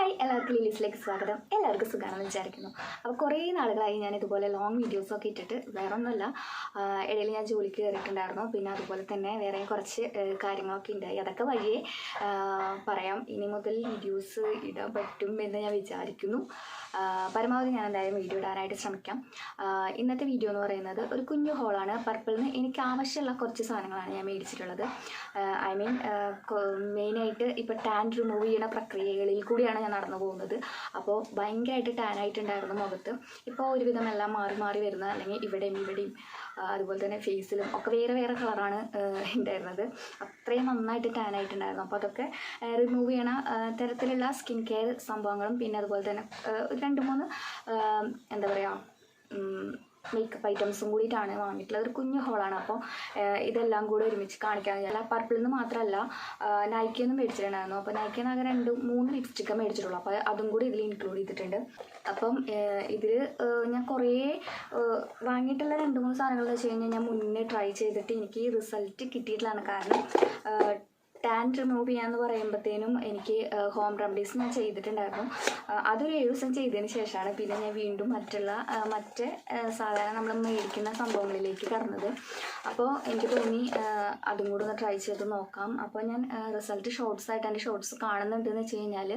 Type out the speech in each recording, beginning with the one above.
Hi എല്ലാവർക്കും ലിലീസിലേക്ക് സ്വാഗതം. എല്ലാവർക്കും സുഖമാണെന്ന് വിചാരിക്കുന്നു. അപ്പോൾ കുറേ നാളുകളായി ഞാൻ ഇതുപോലെ ലോങ് വീഡിയോസൊക്കെ ഇട്ടിട്ട്, വേറെ ഒന്നുമല്ല, ഇടയിൽ ഞാൻ ജോലിക്ക് കയറിയിട്ടുണ്ടായിരുന്നു. പിന്നെ അതുപോലെ തന്നെ വേറെ കുറച്ച് കാര്യങ്ങളൊക്കെ ഉണ്ടായി. അതൊക്കെ വഴിയേ പറയാം. ഇനി മുതൽ വീഡിയോസ് ഇടാൻ പറ്റും എന്ന് ഞാൻ വിചാരിക്കുന്നു. പരമാവധി ഞാൻ എന്തായാലും വീഡിയോ ഇടാനായിട്ട് ശ്രമിക്കാം. ഇന്നത്തെ വീഡിയോ എന്ന് പറയുന്നത് ഒരു കുഞ്ഞു ഹോളാണ്. പർപ്പിളിൽ നിന്ന് എനിക്ക് ആവശ്യമുള്ള കുറച്ച് സാധനങ്ങളാണ് ഞാൻ മേടിച്ചിട്ടുള്ളത്. മെയിനായിട്ട് ഇപ്പോൾ ടാൻ റിമൂവ് ചെയ്യുന്ന പ്രക്രിയകളിൽ കൂടിയാണ് ഞാൻ നടന്നു പോകുന്നത്. അപ്പോൾ ഭയങ്കരമായിട്ട് ടാൻ ആയിട്ടുണ്ടായിരുന്നു മുഖത്ത്. ഇപ്പോൾ ഒരുവിധം എല്ലാം മാറി മാറി വരുന്നത്, അല്ലെങ്കിൽ ഇവിടെയും അതുപോലെ തന്നെ ഫേസിലും ഒക്കെ വേറെ വേറെ കളറാണ് ഉണ്ടായിരുന്നത്. അത്രയും നന്നായിട്ട് ടാൻ ആയിട്ടുണ്ടായിരുന്നു. അപ്പോൾ അതൊക്കെ റിമൂവ് ചെയ്യണ തരത്തിലുള്ള സ്കിൻ കെയർ സംഭവങ്ങളും പിന്നെ അതുപോലെ തന്നെ 2-3 എന്താ പറയുക മേക്കപ്പ് ഐറ്റംസും കൂടിയിട്ടാണ് വാങ്ങിയിട്ടുള്ളത്. ഒരു കുഞ്ഞു ഹോളാണ്. അപ്പോൾ ഇതെല്ലാം കൂടെ ഒരുമിച്ച് കാണിക്കാൻ അല്ല, പർപ്പിളിൽ നിന്ന് മാത്രമല്ല നൈക്കിയൊന്നും മേടിച്ചിട്ടുണ്ടായിരുന്നു. അപ്പോൾ നൈക്കിന്ന് ആകെ 2-3 ലിപ്സ്റ്റിക്ക് മേടിച്ചിട്ടുള്ളൂ. അപ്പോൾ അതും കൂടി ഇതിൽ ഇൻക്ലൂഡ് ചെയ്തിട്ടുണ്ട്. അപ്പം ഇതിൽ ഞാൻ കുറേ വാങ്ങിയിട്ടുള്ള 2-3 സാധനങ്ങൾ വെച്ച് കഴിഞ്ഞാൽ ഞാൻ മുന്നേ ട്രൈ ചെയ്തിട്ട് എനിക്ക് റിസൾട്ട് കിട്ടിയിട്ടുള്ളതാണ്. കാരണം ടാൻ റിമൂവ് ചെയ്യാന്ന് പറയുമ്പോഴത്തേനും എനിക്ക് ഹോം റെമഡീസ് ഞാൻ ചെയ്തിട്ടുണ്ടായിരുന്നു. അതൊരു 7 ദിവസം ചെയ്തതിന് ശേഷമാണ് പിന്നെ ഞാൻ വീണ്ടും മറ്റേ സാധാരണ നമ്മൾ മേടിക്കുന്ന സംഭവങ്ങളിലേക്ക് കടന്നത്. അപ്പോൾ എനിക്ക് തോന്നി അതും കൂടെ ഒന്ന് ട്രൈ ചെയ്ത് നോക്കാം. അപ്പോൾ ഞാൻ റിസൾട്ട് ഷോർട്സ് ആയിട്ട് എൻ്റെ ഷോർട്സ് കാണുന്നുണ്ടെന്ന് വെച്ച് കഴിഞ്ഞാൽ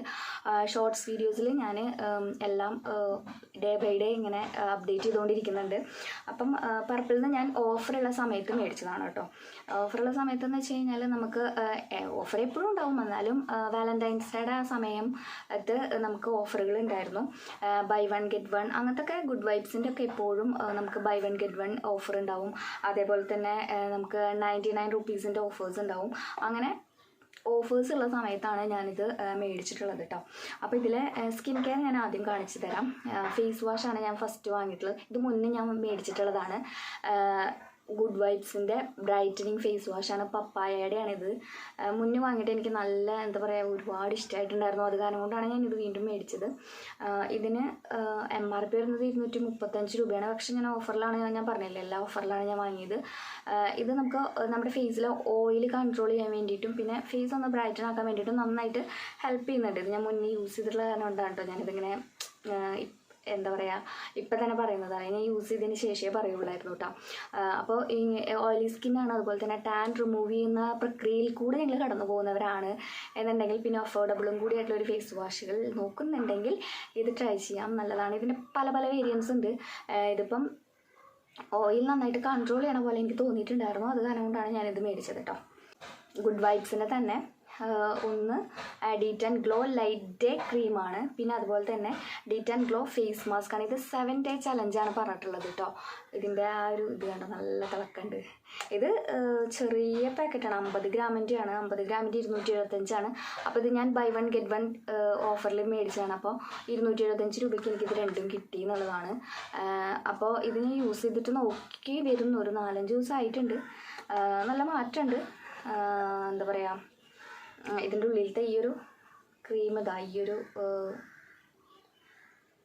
ഷോർട്സ് വീഡിയോസിൽ ഞാൻ എല്ലാം ഡേ ബൈ ഡേ ഇങ്ങനെ അപ്ഡേറ്റ് ചെയ്തുകൊണ്ടിരിക്കുന്നുണ്ട്. അപ്പം പർപ്പിളിൽ നിന്ന് ഞാൻ ഓഫറുള്ള സമയത്ത് മേടിച്ചതാണ് കേട്ടോ. ഓഫറുള്ള സമയത്തെന്ന് വെച്ച് കഴിഞ്ഞാൽ നമുക്ക് ഓഫർ എപ്പോഴും ഉണ്ടാവും. എന്നാലും വാലന്റൈൻസ് ഡേയുടെ ആ സമയത്ത് നമുക്ക് ഓഫറുകൾ ഉണ്ടായിരുന്നു. ബൈ 1 get 1 അങ്ങനത്തെ ഗുഡ് വൈബ്സിൻ്റെ ഒക്കെ എപ്പോഴും നമുക്ക് ബൈ 1 get 1 ഓഫർ ഉണ്ടാവും. അതേപോലെ തന്നെ നമുക്ക് 99 റുപ്പീസിൻ്റെ ഓഫേഴ്സ് ഉണ്ടാവും. അങ്ങനെ ഓഫേഴ്സ് ഉള്ള സമയത്താണ് ഞാനിത് മേടിച്ചിട്ടുള്ളത് കേട്ടോ. അപ്പോൾ ഇതിലെ സ്കിൻ കെയർ ഞാൻ ആദ്യം കാണിച്ചു തരാം. ഫേസ് വാഷാണ് ഞാൻ ഫസ്റ്റ് വാങ്ങിയിട്ടുള്ളത്. ഇത് മുന്നേ ഞാൻ മേടിച്ചിട്ടുള്ളതാണ്. ഗുഡ് വൈബ്സിൻ്റെ ബ്രൈറ്റനിങ് ഫേസ് വാഷാണ്. പപ്പായയുടെയാണിത്. മുന്നേ വാങ്ങിയിട്ട് എനിക്ക് നല്ല എന്താ പറയുക ഒരുപാട് ഇഷ്ടമായിട്ടുണ്ടായിരുന്നു. അത് കാരണം കൊണ്ടാണ് ഞാനിത് വീണ്ടും മേടിച്ചത്. ഇതിന് MRP വരുന്നത് 235 രൂപയാണ്. പക്ഷെ ഞാൻ ഓഫറിലാണ്, ഞാൻ പറഞ്ഞില്ലേ എല്ലാ ഓഫറിലാണ് ഞാൻ വാങ്ങിയത്. ഇത് നമുക്ക് നമ്മുടെ ഫേസിലെ ഓയിൽ കൺട്രോൾ ചെയ്യാൻ വേണ്ടിയിട്ടും പിന്നെ ഫേസ് ഒന്ന് ബ്രൈറ്റൻ ആക്കാൻ വേണ്ടിയിട്ടും നന്നായിട്ട് ഹെൽപ്പ് ചെയ്യുന്നുണ്ട്. ഇത് ഞാൻ മുന്നേ യൂസ് ചെയ്തിട്ടുള്ള കാരണം കൊണ്ടാണ് കേട്ടോ ഞാനിതിങ്ങനെ എന്താ പറയുക ഇപ്പം തന്നെ പറയുന്നതാണ്. ഞാൻ യൂസ് ചെയ്തതിന് ശേഷമേ പറയുള്ളായിരുന്നു കേട്ടോ. അപ്പോൾ ഈ ഓയിലി സ്കിന്നാണ്, അതുപോലെ തന്നെ ടാൻ റിമൂവ് ചെയ്യുന്ന പ്രക്രിയയിൽ കൂടെ ഞങ്ങൾ കടന്നു പോകുന്നവരാണ് എന്നുണ്ടെങ്കിൽ പിന്നെ അഫോർഡബിളും കൂടി ആയിട്ടുള്ള ഒരു ഫേസ് വാഷുകൾ നോക്കുന്നുണ്ടെങ്കിൽ ഇത് ട്രൈ ചെയ്യാം, നല്ലതാണ്. ഇതിൻ്റെ പല പല വേരിയൻസ് ഉണ്ട്. ഇതിപ്പം ഓയിൽ നന്നായിട്ട് കൺട്രോൾ ചെയ്യണ പോലെ എനിക്ക് തോന്നിയിട്ടുണ്ടായിരുന്നു. അത് കാരണം കൊണ്ടാണ് ഞാനിത് മേടിച്ചത് കേട്ടോ. ഗുഡ് വൈബ്സിൻ്റെ തന്നെ ഒന്ന് ഡീറ്റ് ആൻഡ് ഗ്ലോ ലൈറ്റ് ഡേ ക്രീമാണ്. പിന്നെ അതുപോലെ തന്നെ ഡീറ്റ് ആൻഡ് ഗ്ലോ ഫേസ് മാസ്ക് ആണ്. ഇത് 7 day ചലഞ്ചാണ് പറഞ്ഞിട്ടുള്ളത് കേട്ടോ. ഇതിൻ്റെ ആ ഒരു ഇത് കണ്ടോ, നല്ല തിളക്കമുണ്ട്. ഇത് ചെറിയ പാക്കറ്റാണ്, 50 ഗ്രാമിൻ്റെയാണ്. 50 ഗ്രാമിൻ്റെ 275 അപ്പോൾ ഇത് ഞാൻ ബൈ 1 get 1 ഓഫറിൽ മേടിച്ചതാണ്. അപ്പോൾ 275 രൂപയ്ക്ക് എനിക്കിത് രണ്ടും കിട്ടി എന്നുള്ളതാണ്. അപ്പോൾ ഇതിന് യൂസ് ചെയ്തിട്ട് നോക്കി വരുന്നു. ഒരു 4-5 ദിവസമായിട്ടുണ്ട്. നല്ല മാറ്റമുണ്ട്. എന്താ പറയുക, ഇതിൻ്റെ ഉള്ളിലത്തെ ഈ ഒരു ക്രീം ഈ ഒരു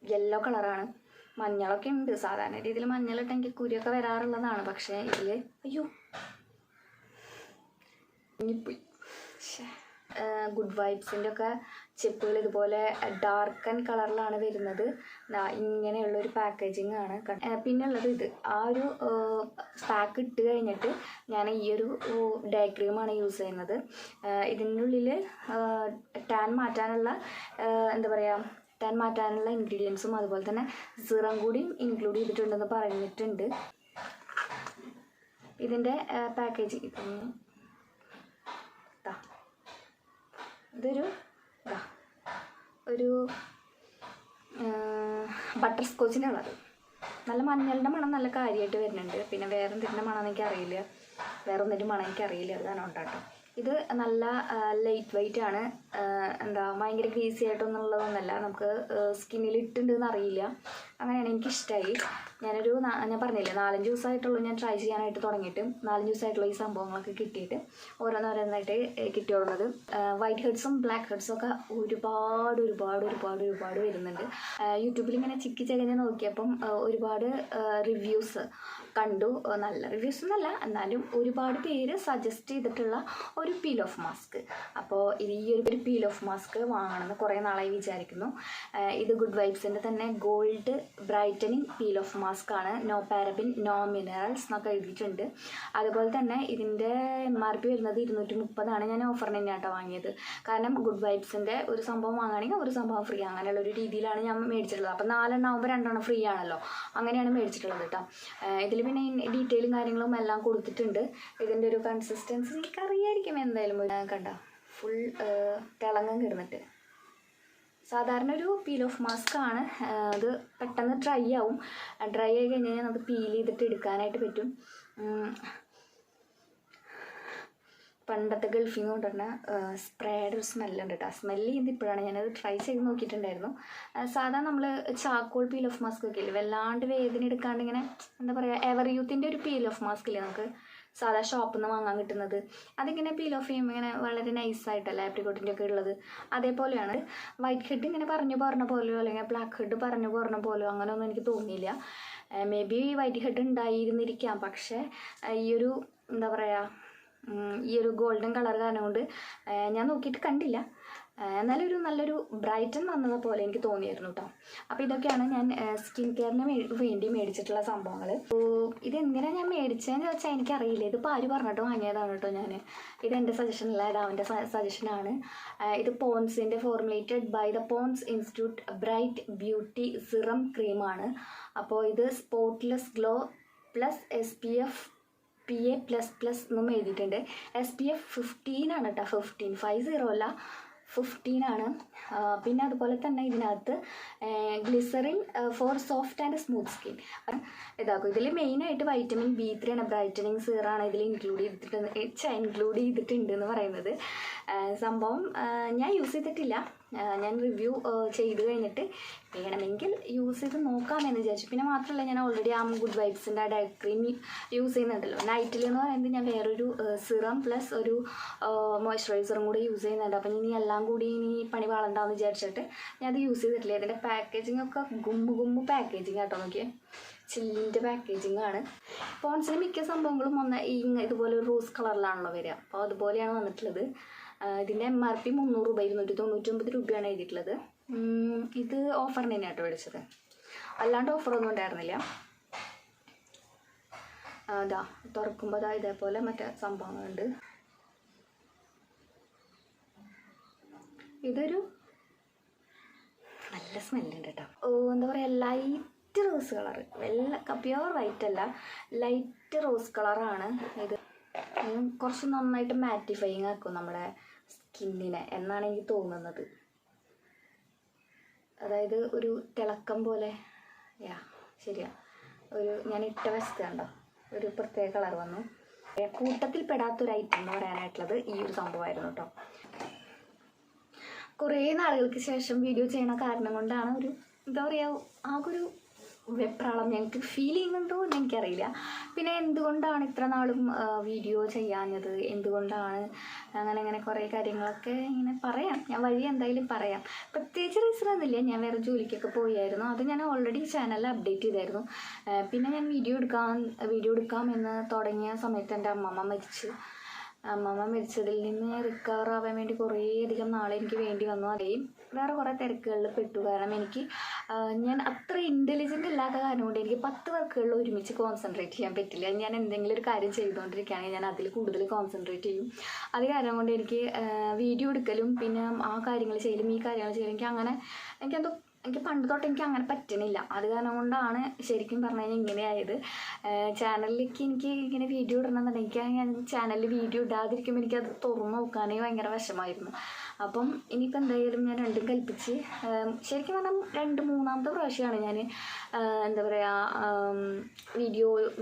യെല്ലോ കളറാണ്. മഞ്ഞളൊക്കെ ഉണ്ട്. സാധാരണ രീതിയിൽ മഞ്ഞളിട്ടെങ്കിൽ കുരിയൊക്കെ വരാറുള്ളതാണ്. പക്ഷേ ഇതിൽ ഇനിപ്പോയി ഗുഡ് വൈബ്സിൻ്റെ ഒക്കെ ചിപ്പുകൾ ഇതുപോലെ ഡാർക്കൻ കളറിലാണ് വരുന്നത്. ഇങ്ങനെയുള്ളൊരു പാക്കേജിങ് ആണ്. പിന്നെ ഉള്ളത് ഇത് ആ ഒരു പാക്ക് ഇട്ട് കഴിഞ്ഞിട്ട് ഞാൻ ഈ ഒരു ഡേ ക്രീമാണ് യൂസ് ചെയ്യുന്നത്. ഇതിൻ്റെ ഉള്ളിൽ ടാൻ മാറ്റാനുള്ള എന്താ പറയുക ടാൻ മാറ്റാനുള്ള ഇൻഗ്രീഡിയൻസും അതുപോലെ തന്നെ സിറം കൂടി ഇൻക്ലൂഡ് ചെയ്തിട്ടുണ്ടെന്ന് പറഞ്ഞിട്ടുണ്ട്. ഇതിൻ്റെ പാക്കേജ് ഇതൊരു ബട്ടർ സ്കോച്ചിൻ്റെ കളർ. നല്ല മഞ്ഞളുടെ മണം നല്ല കാര്യമായിട്ട് വരുന്നുണ്ട്. പിന്നെ വേറെ എന്തിൻ്റെ മണം എനിക്കറിയില്ല, വേറെ ഒന്നിൻ്റെ മണം എനിക്കറിയില്ല. അത് കാരണം ഉണ്ടാട്ടോ. ഇത് നല്ല ലൈറ്റ് വെയിറ്റ് ആണ്. എന്താ ഭയങ്കര ഗ്രീസി ആയിട്ടൊന്നുള്ളതൊന്നുമല്ല. നമുക്ക് സ്കിന്നിൽ ഇട്ടുണ്ടെന്ന് അറിയില്ല. അങ്ങനെയാണ് എനിക്കിഷ്ടമായി. ഞാൻ പറഞ്ഞില്ലേ 4-5 ദിവസമായിട്ടുള്ളൂ ഞാൻ ട്രൈ ചെയ്യാനായിട്ട് തുടങ്ങിയിട്ട്. 4-5 ദിവസമായിട്ടുള്ള ഈ സംഭവങ്ങളൊക്കെ കിട്ടിയിട്ട് ഓരോന്നോരോന്നായിട്ട് കിട്ടിയുള്ളത്. വൈറ്റ് ഹെഡ്സും ബ്ലാക്ക് ഹെഡ്സും ഒക്കെ ഒരുപാട് വരുന്നുണ്ട്. യൂട്യൂബിൽ ഇങ്ങനെ ചിക്കി ചകഞ്ഞ് നോക്കിയപ്പം ഒരുപാട് റിവ്യൂസ് കണ്ടു. നല്ല റിവ്യൂസ് എന്നല്ല, എന്നാലും ഒരുപാട് പേര് സജസ്റ്റ് ചെയ്തിട്ടുള്ള ഒരു പീൽ ഓഫ് മാസ്ക്. അപ്പോൾ ഈ ഒരു പീൽ ഓഫ് മാസ്ക് വാങ്ങണമെന്ന് കുറേ നാളായി വിചാരിക്കുന്നു. ഇത് ഗുഡ് വൈബ്സിൻ്റെ തന്നെ gold brightening peel off mask ആണ്. നോ പാരബിൻ, നോ മിനറൽസ് എന്നൊക്കെ എഴുതിയിട്ടുണ്ട്. അതുപോലെ തന്നെ ഇതിൻ്റെ MRP വരുന്നത് 230 ഞാൻ ഓഫറിന് തന്നെയാണ് വാങ്ങിയത്. കാരണം ഗുഡ് വൈബ്സിൻ്റെ ഒരു സംഭവം വാങ്ങുകയാണെങ്കിൽ ഒരു സംഭവം ഫ്രീ, അങ്ങനെയുള്ള ഒരു രീതിയിലാണ് ഞാൻ മേടിച്ചിട്ടുള്ളത്. അപ്പോൾ 4 ആകുമ്പോൾ 2 ഫ്രീ ആണല്ലോ, അങ്ങനെയാണ് മേടിച്ചിട്ടുള്ളത് കേട്ടോ. ഇതിൽ പിന്നെ ഡീറ്റെയിലും കാര്യങ്ങളും എല്ലാം കൊടുത്തിട്ടുണ്ട്. ഇതിൻ്റെ ഒരു കൺസിസ്റ്റൻസി എനിക്കറിയായിരിക്കും എന്തായാലും. കണ്ട ഫുൾ തിളങ്ങം കിടന്നിട്ട് സാധാരണ ഒരു പീൽ ഓഫ് മാസ്ക് ആണ്. അത് പെട്ടെന്ന് ഡ്രൈ ആവും. ഡ്രൈ ആയി കഴിഞ്ഞാൽ നമുക്ക് പീൽ ചെയ്തിട്ട് എടുക്കാനായിട്ട് പറ്റും. പണ്ടത്തെ ഗൾഫിൽ നിന്ന് കൊണ്ടുവരുന്ന സ്പ്രേയുടെ ഒരു സ്മെല്ലുണ്ട് കേട്ടോ. സ്മെല്ല് ചെയ്യുന്നത് ഇപ്പോഴാണ്. ഞാനത് ട്രൈ ചെയ്ത് നോക്കിയിട്ടുണ്ടായിരുന്നു. സാധാരണ നമ്മൾ ചാക്കോൾ പീൽ ഓഫ് മാസ്ക് ഒക്കെ ഇല്ലേ, വല്ലാണ്ട് വേദന എടുക്കാണ്ട് ഇങ്ങനെ എന്താ പറയുക, എവർ യൂത്തിൻ്റെ ഒരു പീൽ ഓഫ് മാസ്ക് ഇല്ലേ നമുക്ക് സാധാ ഷോപ്പിൽ നിന്ന് വാങ്ങാൻ കിട്ടുന്നത്, അതിങ്ങനെ പീൽ ഓഫ് ചെയ്യുമ്പോൾ ഇങ്ങനെ വളരെ നൈസായിട്ടല്ല ആപ്രിക്കോട്ടിൻ്റെ ഒക്കെ ഉള്ളത്. അതേപോലെയാണ്. വൈറ്റ് ഹെഡ് ഇങ്ങനെ പറഞ്ഞു പറഞ്ഞ പോലെയോ അല്ലെങ്കിൽ ബ്ലാക്ക് ഹെഡ് പറഞ്ഞു പറഞ്ഞ പോലെയോ അങ്ങനെയൊന്നും എനിക്ക് തോന്നിയില്ല. മേ ബി വൈറ്റ് ഹെഡ് ഉണ്ടായിരുന്നിരിക്കാം, പക്ഷേ ഈ ഒരു എന്താ പറയുക, ഈ ഒരു ഗോൾഡൻ കളർ കാരണം കൊണ്ട് ഞാൻ നോക്കിയിട്ട് കണ്ടില്ല. എന്നാലും നല്ലൊരു ബ്രൈറ്റൻ വന്നത് പോലെ എനിക്ക് തോന്നിയായിരുന്നു കേട്ടോ. അപ്പോൾ ഇതൊക്കെയാണ് ഞാൻ സ്കിൻ കെയറിന് വേണ്ടി മേടിച്ചിട്ടുള്ള സംഭവങ്ങൾ. ഇതെന്തിനാണ് ഞാൻ മേടിച്ചതെന്ന് ചോദിച്ചാൽ എനിക്കറിയില്ല. ഇതിപ്പോൾ ആര് പറഞ്ഞിട്ട് വാങ്ങിയതാണ് കേട്ടോ ഞാൻ. ഇതെൻ്റെ സജഷനല്ല, ഇത് അവൻ്റെ സജഷനാണ്. ഇത് പോൺസിൻ്റെ formulated by the Pond's institute bright beauty serum ക്രീമാണ്. അപ്പോൾ ഇത് spotless glow plus SPF PA++ എന്നും എഴുതിയിട്ടുണ്ട്. SPF 15 ആണ് കേട്ടോ. 50 അല്ല, 15 ആണ്. പിന്നെ അതുപോലെ തന്നെ ഇതിനകത്ത് glycerine for soft and smooth skin ഇതാക്കും. ഇതിൽ മെയിനായിട്ട് വൈറ്റമിൻ B3 ആണ്, ബ്രൈറ്റനിങ് സീറാണ് ഇതിൽ ഇൻക്ലൂഡ് ചെയ്തിട്ടുണ്ട് എന്ന് പറയുന്നത്. സംഭവം ഞാൻ യൂസ് ചെയ്തിട്ടില്ല. ഞാൻ റിവ്യൂ ചെയ്ത് കഴിഞ്ഞിട്ട് വേണമെങ്കിൽ യൂസ് ചെയ്ത് നോക്കാമെന്ന് വിചാരിച്ചു. പിന്നെ മാത്രമല്ല, ഞാൻ ഓൾറെഡി ഗുഡ് വൈബ്സിൻ്റെ ഡേ ക്രീം യൂസ് ചെയ്യുന്നുണ്ടല്ലോ. നൈറ്റിൽ എന്ന് പറയുന്നത് ഞാൻ വേറൊരു സിറം പ്ലസ് ഒരു മോയ്സ്ചറൈസറും കൂടി യൂസ് ചെയ്യുന്നുണ്ട്. അപ്പം ഇനി എല്ലാം കൂടി പണി പാളണ്ടാന്ന് വിചാരിച്ചിട്ട് ഞാൻ അത് യൂസ് ചെയ്തിട്ടില്ല. ഇതിൻ്റെ പാക്കേജിങ് ഒക്കെ ഗുമ്പ് പാക്കേജിങ് കേട്ടോ. നോക്കിയേ, ചില്ലിൻ്റെ പാക്കേജിങ് ആണ്. പോൺസിന് മിക്ക സംഭവങ്ങളും ഇതുപോലെ റോസ് കളറിലാണല്ലോ വരിക. അപ്പോൾ അതുപോലെയാണ് വന്നിട്ടുള്ളത്. ഇതിൻ്റെ MRP 300 രൂപ, 299 രൂപയാണ് എഴുതിയിട്ടുള്ളത്. ഇത് ഓഫറിന് തന്നെയാണ് കേട്ടോ മേടിച്ചത്, അല്ലാണ്ട് ഓഫറൊന്നും ഉണ്ടായിരുന്നില്ല. അതാ തുറക്കുമ്പോൾ ഇതേപോലെ മറ്റേ സംഭവങ്ങളുണ്ട്. ഇതൊരു നല്ല സ്മെല്ലുണ്ട് കേട്ടോ. എന്താ പറയുക, light rose colour, pure white അല്ല, ലൈറ്റ് റോസ് കളറാണ് ഇത്. കുറച്ച് നന്നായിട്ട് മാറ്റിഫൈങ് ആക്കും നമ്മുടെ സ്കിന്നിനെ എന്നാണ് എനിക്ക് തോന്നുന്നത്. അതായത് ഒരു തിളക്കം പോലെ. ശരിയാ, ഞാൻ ഇട്ട വശത്ത് കണ്ടോ ഒരു പ്രത്യേക കളർ വന്നു. കൂട്ടത്തിൽ പെടാത്തൊരു ഐറ്റം എന്ന് പറയാനായിട്ടുള്ളത് ഈ ഒരു സംഭവമായിരുന്നു കേട്ടോ. കുറേ നാളുകൾക്ക് ശേഷം വീഡിയോ ചെയ്യണ കാരണം കൊണ്ടാണ് ഒരു എന്താ പറയുക, ആകൊരു വെപ്രാളം ഞങ്ങൾക്ക് ഫീൽ ചെയ്യുന്നുണ്ടോ എന്ന് എനിക്കറിയില്ല. പിന്നെ എന്തുകൊണ്ടാണ് ഇത്ര നാളും വീഡിയോ ചെയ്യാഞ്ഞത്, എന്തുകൊണ്ടാണ് അങ്ങനെ കുറേ കാര്യങ്ങളൊക്കെ ഇങ്ങനെ പറയാം. ഞാൻ വഴി എന്തായാലും പറയാം. പ്രത്യേകിച്ച് റീസൺ ഒന്നുമില്ല. ഞാൻ വേറെ ജോലിക്കൊക്കെ പോയായിരുന്നു. അത് ഞാൻ ഓൾറെഡി ചാനലിൽ അപ്ഡേറ്റ് ചെയ്തായിരുന്നു. പിന്നെ ഞാൻ വീഡിയോ എടുക്കാം എന്ന് തുടങ്ങിയ സമയത്ത് എൻ്റെ അമ്മമ്മ മരിച്ചതിൽ നിന്ന് റിക്കവർ ആവാൻ വേണ്ടി കുറേയധികം നാളെ എനിക്ക് വേണ്ടി വന്നു. അതെയും വേറെ കുറേ തിരക്കുകളിൽ പെട്ടു. കാരണം ഞാൻ അത്ര ഇൻ്റലിജൻ്റ് ഇല്ലാത്ത കാരണം കൊണ്ട് എനിക്ക് 10 വർക്കുകളിൽ ഒരുമിച്ച് കോൺസെൻട്രേറ്റ് ചെയ്യാൻ പറ്റില്ല. ഞാൻ എന്തെങ്കിലും ഒരു കാര്യം ചെയ്തുകൊണ്ടിരിക്കുകയാണെങ്കിൽ ഞാൻ അതിൽ കൂടുതൽ കോൺസെൻട്രേറ്റ് ചെയ്യും. അത് കാരണം കൊണ്ട് എനിക്ക് വീഡിയോ എടുക്കലും പിന്നെ ആ കാര്യങ്ങൾ ചെയ്യലും ഈ കാര്യങ്ങൾ ചെയ്യലും എനിക്ക് പണ്ട് തൊട്ട് എനിക്ക് അങ്ങനെ പറ്റണില്ല. അത് കാരണം കൊണ്ടാണ് ശരിക്കും പറഞ്ഞു കഴിഞ്ഞാൽ ഇങ്ങനെയായത്. ചാനലിലേക്ക് എനിക്ക് ഇങ്ങനെ വീഡിയോ ഇടണമെന്നുണ്ടെങ്കിൽ ഞാൻ ചാനലിൽ വീഡിയോ ഇടാതിരിക്കുമ്പോൾ എനിക്കത് തുറന്നു നോക്കാനേ ഭയങ്കര വിഷമായിരുന്നു. അപ്പം ഇനിയിപ്പോൾ എന്തായാലും ഞാൻ രണ്ടും കൽപ്പിച്ച് ശരിക്കും പറഞ്ഞാൽ മൂന്നാമത്തെ പ്രാവശ്യമാണ് ഞാൻ എന്താ പറയുക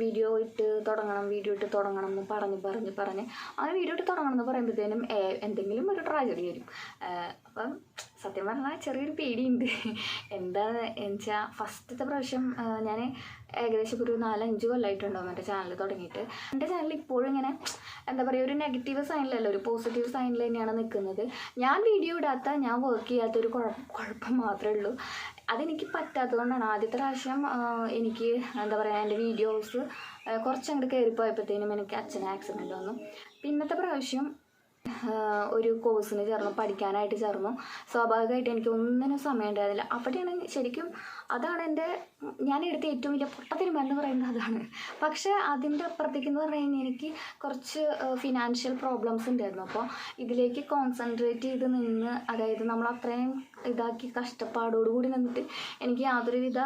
വീഡിയോ ഇട്ട് തുടങ്ങണം എന്ന് പറഞ്ഞ് അങ്ങനെ വീഡിയോ ഇട്ട് തുടങ്ങണം എന്ന് പറയുമ്പോഴത്തേനും എന്തെങ്കിലും ഒരു ട്രാജഡി വരും. അപ്പം സത്യം പറഞ്ഞാൽ ചെറിയൊരു പേടിയുണ്ട്. എന്താണെന്ന് വെച്ചാൽ ഫസ്റ്റത്തെ പ്രാവശ്യം ഞാൻ ഏകദേശം ഒരു 4-5 കൊല്ലമായിട്ടുണ്ടാവും എൻ്റെ ചാനൽ തുടങ്ങിയിട്ട്. എൻ്റെ ചാനൽ ഇപ്പോഴും ഇങ്ങനെ എന്താ പറയുക, ഒരു നെഗറ്റീവ് സൈനിലല്ല, ഒരു പോസിറ്റീവ് സൈനിൽ തന്നെയാണ് നിൽക്കുന്നത്. ഞാൻ വീഡിയോ ഇടാത്ത, ഞാൻ വർക്ക് ചെയ്യാത്തൊരു കുഴപ്പം മാത്രമേ ഉള്ളൂ. അതെനിക്ക് പറ്റാത്തതുകൊണ്ടാണ്. ആദ്യത്തെ പ്രാവശ്യം എനിക്ക് എന്താ പറയുക, എൻ്റെ വീഡിയോസ് കുറച്ചങ്ങോട്ട് കയറിപ്പോയപ്പോഴത്തേനും എനിക്ക് അച്ഛന് ആക്സിഡൻറ്റ് വന്നു. പിന്നത്തെ പ്രാവശ്യം ഒരു കോഴ്സിന് ചേർന്നു, പഠിക്കാനായിട്ട് ചേർന്നു. സ്വാഭാവികമായിട്ട് എനിക്ക് ഒന്നിനും സമയം ഉണ്ടായിരുന്നില്ല. അവിടെയാണ് ശരിക്കും, അതാണ് ഞാൻ എടുത്ത ഏറ്റവും വലിയ പൊട്ട തീരുമാനം എന്ന് പറയുന്നത് അതാണ്. പക്ഷേ അതിൻ്റെ അപ്പുറത്തേക്ക് എന്ന് പറഞ്ഞു കഴിഞ്ഞാൽ എനിക്ക് കുറച്ച് ഫിനാൻഷ്യൽ പ്രോബ്ലംസ് ഉണ്ടായിരുന്നു. അപ്പോൾ ഇതിലേക്ക് കോൺസെൻട്രേറ്റ് ചെയ്ത് നിന്ന്, അതായത് നമ്മൾ അത്രയും ഇതാക്കി കഷ്ടപ്പാടോടുകൂടി നിന്നിട്ട് എനിക്ക് യാതൊരുവിധ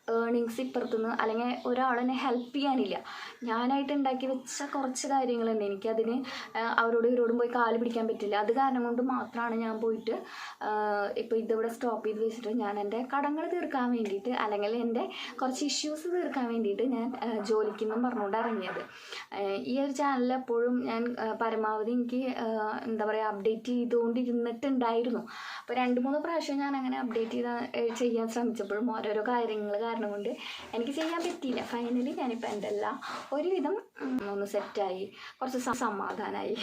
ഏർണിങ്സ് ഇപ്പുറത്തുനിന്ന് അല്ലെങ്കിൽ ഒരാളെന്നെ ഹെൽപ്പ് ചെയ്യാനില്ല. ഞാനായിട്ട് ഉണ്ടാക്കി വെച്ച കുറച്ച് കാര്യങ്ങളുണ്ട്, എനിക്കതിന് അവരോടും പോയി കാല് പിടിക്കാൻ പറ്റില്ല. അത് കാരണം കൊണ്ട് മാത്രമാണ് ഞാൻ പോയിട്ട് ഇപ്പോൾ ഇതിവിടെ സ്റ്റോപ്പ് ചെയ്ത് വെച്ചിട്ട് ഞാൻ എൻ്റെ കടങ്ങൾ തീർക്കാൻ വേണ്ടിയിട്ട്, അല്ലെങ്കിൽ എൻ്റെ കുറച്ച് ഇഷ്യൂസ് തീർക്കാൻ വേണ്ടിയിട്ട് ഞാൻ ജോലിക്കെന്നും പറഞ്ഞുകൊണ്ട് ഇറങ്ങിയത്. ഈ ഒരു ചാനലിൽ എപ്പോഴും ഞാൻ പരമാവധി എനിക്ക് എന്താ പറയുക, അപ്ഡേറ്റ് ചെയ്തുകൊണ്ടിരുന്നിട്ടുണ്ടായിരുന്നു. അപ്പോൾ 2-3 പ്രാവശ്യം ഞാൻ അങ്ങനെ അപ്ഡേറ്റ് ചെയ്യാൻ ശ്രമിച്ചപ്പോഴും ഓരോരോ കാര്യങ്ങൾ കൊണ്ട് എനിക്ക് ചെയ്യാൻ പറ്റിയില്ല. ഫൈനലി ഞാനിപ്പോൾ എൻ്റെ എല്ലാം ഒരുവിധം ഒന്ന് സെറ്റായി, കുറച്ച് സമാധാനമായി.